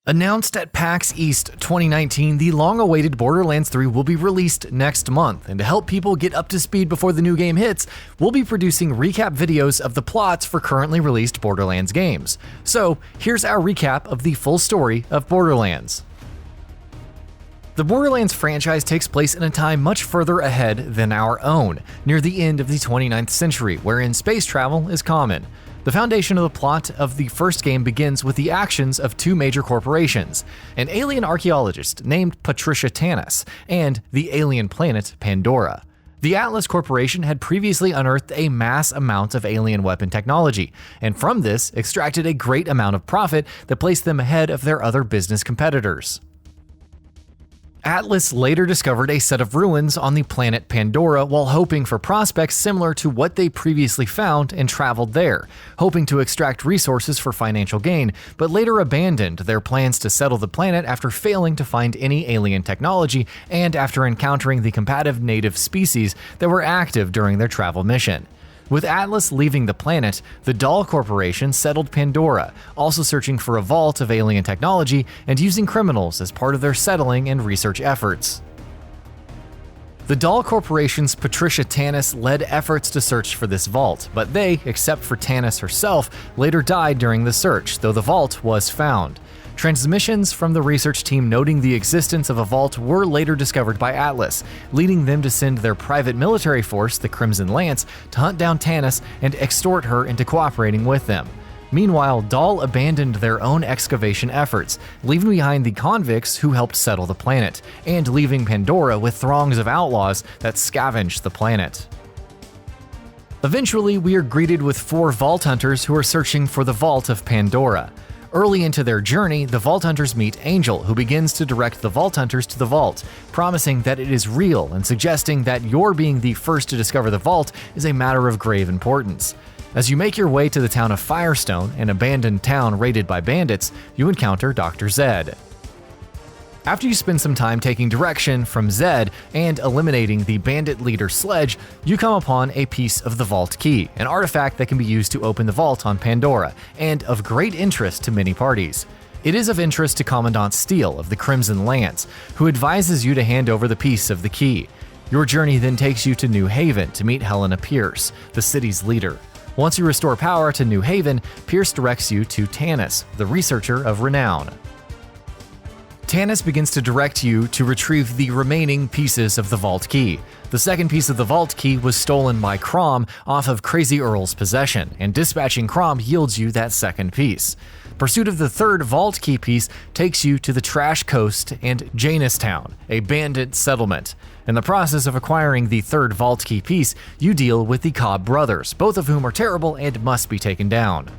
Announced at PAX East 2019, the long-awaited Borderlands 3 will be released next month, and to help people get up to speed before the new game hits, we'll be producing recap videos of the plots for currently released Borderlands games. So, here's our recap of the full story of Borderlands. The Borderlands franchise takes place in a time much further ahead than our own, near the end of the 29th century, wherein space travel is common. The foundation of the plot of the first game begins with the actions of two major corporations, an alien archaeologist named Patricia Tanis, and the alien planet Pandora. The Atlas Corporation had previously unearthed a mass amount of alien weapon technology, and from this extracted a great amount of profit that placed them ahead of their other business competitors. Atlas later discovered a set of ruins on the planet Pandora while hoping for prospects similar to what they previously found and traveled there, hoping to extract resources for financial gain, but later abandoned their plans to settle the planet after failing to find any alien technology and after encountering the combative native species that were active during their travel mission. With Atlas leaving the planet, the Dahl Corporation settled Pandora, also searching for a vault of alien technology and using criminals as part of their settling and research efforts. The Dahl Corporation's Patricia Tanis led efforts to search for this vault, but they, except for Tanis herself, later died during the search, though the vault was found. Transmissions from the research team noting the existence of a vault were later discovered by Atlas, leading them to send their private military force, the Crimson Lance, to hunt down Tanis and extort her into cooperating with them. Meanwhile, Dahl abandoned their own excavation efforts, leaving behind the convicts who helped settle the planet, and leaving Pandora with throngs of outlaws that scavenged the planet. Eventually, we are greeted with four Vault Hunters who are searching for the Vault of Pandora. Early into their journey, the Vault Hunters meet Angel, who begins to direct the Vault Hunters to the vault, promising that it is real and suggesting that your being the first to discover the vault is a matter of grave importance. As you make your way to the town of Firestone, an abandoned town raided by bandits, you encounter Dr. Zed. After you spend some time taking direction from Zed and eliminating the bandit leader Sledge, you come upon a piece of the vault key, an artifact that can be used to open the vault on Pandora, and of great interest to many parties. It is of interest to Commandant Steele of the Crimson Lance, who advises you to hand over the piece of the key. Your journey then takes you to New Haven to meet Helena Pierce, the city's leader. Once you restore power to New Haven, Pierce directs you to Tanis, the researcher of renown. Tanis begins to direct you to retrieve the remaining pieces of the vault key. The second piece of the vault key was stolen by Crom off of Crazy Earl's possession, and dispatching Crom yields you that second piece. Pursuit of the third vault key piece takes you to the Trash Coast and Janistown, a bandit settlement. In the process of acquiring the third vault key piece, you deal with the Cobb brothers, both of whom are terrible and must be taken down.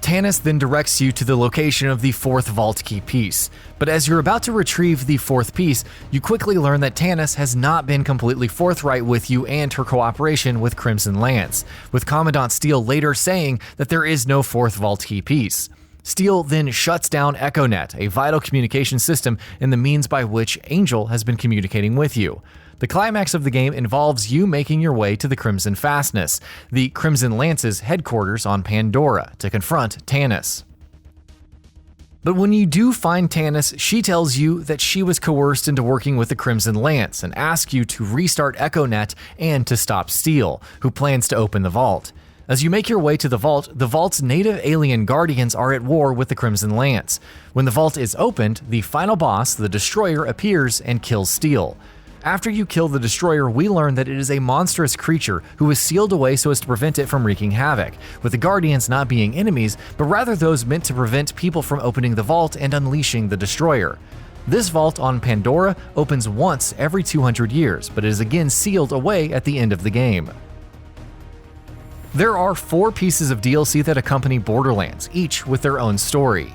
Tanis then directs you to the location of the fourth vault key piece, but as you're about to retrieve the fourth piece, you quickly learn that Tanis has not been completely forthright with you and her cooperation with Crimson Lance, with Commandant Steele later saying that there is no fourth vault key piece. Steele then shuts down EchoNet, a vital communication system and the means by which Angel has been communicating with you. The climax of the game involves you making your way to the Crimson Fastness, the Crimson Lance's headquarters on Pandora, to confront Tanis. But when you do find Tanis, she tells you that she was coerced into working with the Crimson Lance and asks you to restart EchoNet and to stop Steele, who plans to open the vault. As you make your way to the vault's native alien guardians are at war with the Crimson Lance. When the vault is opened, the final boss, the Destroyer, appears and kills Steele. After you kill the Destroyer, we learn that it is a monstrous creature who is sealed away so as to prevent it from wreaking havoc, with the Guardians not being enemies, but rather those meant to prevent people from opening the vault and unleashing the Destroyer. This vault on Pandora opens once every 200 years, but it is again sealed away at the end of the game. There are 4 pieces of DLC that accompany Borderlands, each with their own story.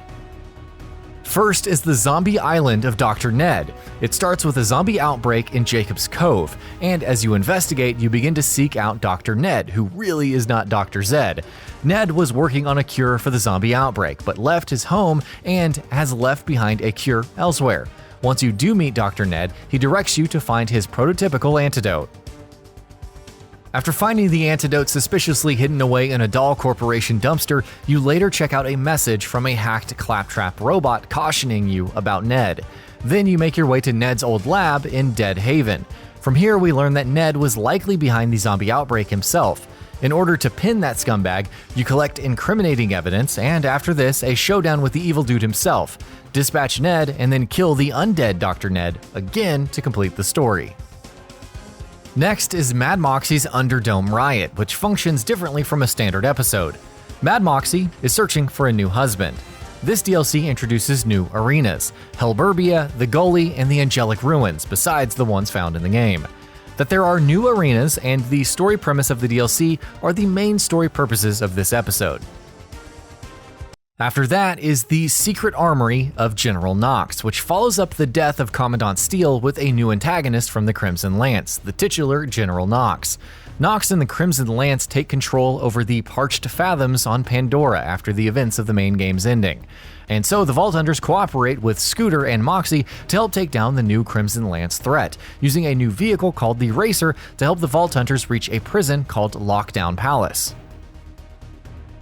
First is the zombie island of Dr. Ned. It starts with a zombie outbreak in Jacob's Cove, and as you investigate, you begin to seek out Dr. Ned, who really is not Dr. Zed. Ned was working on a cure for the zombie outbreak, but left his home and has left behind a cure elsewhere. Once you do meet Dr. Ned, he directs you to find his prototypical antidote. After finding the antidote suspiciously hidden away in a doll corporation dumpster, you later check out a message from a hacked Claptrap robot cautioning you about Ned. Then you make your way to Ned's old lab in Dead Haven. From here, we learn that Ned was likely behind the zombie outbreak himself. In order to pin that scumbag, you collect incriminating evidence, and after this, a showdown with the evil dude himself. Dispatch Ned, and then kill the undead Dr. Ned again to complete the story. Next is Mad Moxie's Underdome Riot, which functions differently from a standard episode. Mad Moxie is searching for a new husband. This DLC introduces new arenas: Hellburbia, the Gully, and the Angelic Ruins, besides the ones found in the game. That there are new arenas and the story premise of the DLC are the main story purposes of this episode. After that is the Secret Armory of General Knoxx, which follows up the death of Commandant Steele with a new antagonist from the Crimson Lance, the titular General Knoxx. Knoxx and the Crimson Lance take control over the Parched Fathoms on Pandora after the events of the main game's ending. And so the Vault Hunters cooperate with Scooter and Moxie to help take down the new Crimson Lance threat, using a new vehicle called the Racer to help the Vault Hunters reach a prison called Lockdown Palace.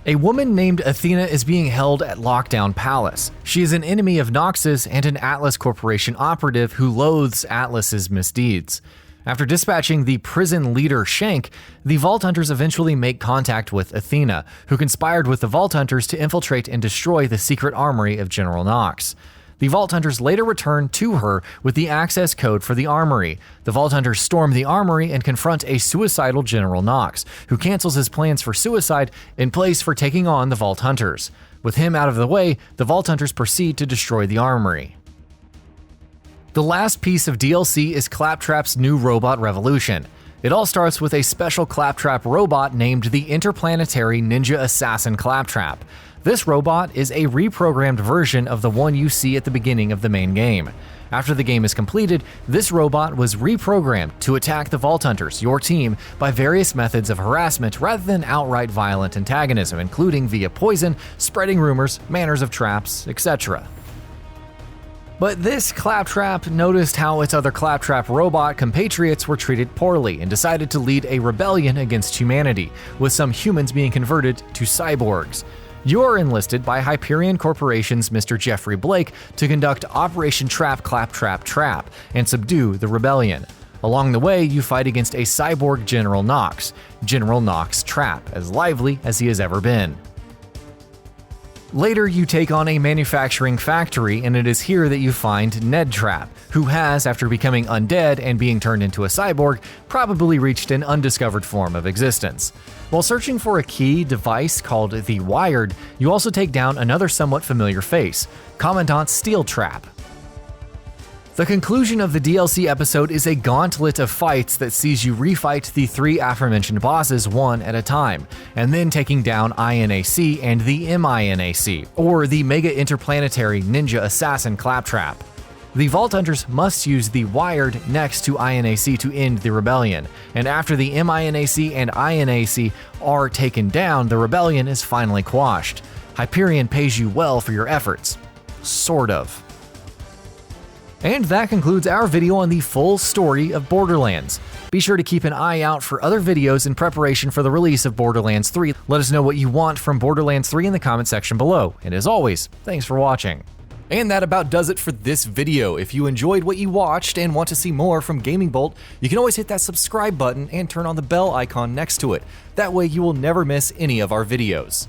A woman named Athena is being held at Lockdown Palace. She is an enemy of Knoxx's and an Atlas Corporation operative who loathes Atlas's misdeeds. After dispatching the prison leader Shank, the Vault Hunters eventually make contact with Athena, who conspired with the Vault Hunters to infiltrate and destroy the secret armory of General Knoxx. The Vault Hunters later return to her with the access code for the armory. The Vault Hunters storm the armory and confront a suicidal General Knoxx, who cancels his plans for suicide in place for taking on the Vault Hunters. With him out of the way, the Vault Hunters proceed to destroy the armory. The last piece of DLC is Claptrap's new robot revolution. It all starts with a special Claptrap robot named the Interplanetary Ninja Assassin Claptrap. This robot is a reprogrammed version of the one you see at the beginning of the main game. After the game is completed, this robot was reprogrammed to attack the Vault Hunters, your team, by various methods of harassment rather than outright violent antagonism, including via poison, spreading rumors, manners of traps, etc. But this Claptrap noticed how its other Claptrap robot compatriots were treated poorly and decided to lead a rebellion against humanity, with some humans being converted to cyborgs. You're enlisted by Hyperion Corporation's Mr. Jeffrey Blake to conduct Operation Trap Claptrap Trap and subdue the rebellion. Along the way, you fight against a cyborg General Knoxx, General Knoxx Trap, as lively as he has ever been. Later, you take on a manufacturing factory, and it is here that you find Ned Trap, who has, after becoming undead and being turned into a cyborg, probably reached an undiscovered form of existence. While searching for a key device called the Wired, you also take down another somewhat familiar face, Commandant Steel Trap. The conclusion of the DLC episode is a gauntlet of fights that sees you refight the three aforementioned bosses one at a time, and then taking down INAC and the MINAC, or the Mega Interplanetary Ninja Assassin Claptrap. The Vault Hunters must use the Wired next to INAC to end the rebellion, and after the MINAC and INAC are taken down, the rebellion is finally quashed. Hyperion pays you well for your efforts. Sort of. And that concludes our video on the full story of Borderlands. Be sure to keep an eye out for other videos in preparation for the release of Borderlands 3. Let us know what you want from Borderlands 3 in the comment section below. And as always, thanks for watching. And that about does it for this video. If you enjoyed what you watched and want to see more from GamingBolt, you can always hit that subscribe button and turn on the bell icon next to it. That way you will never miss any of our videos.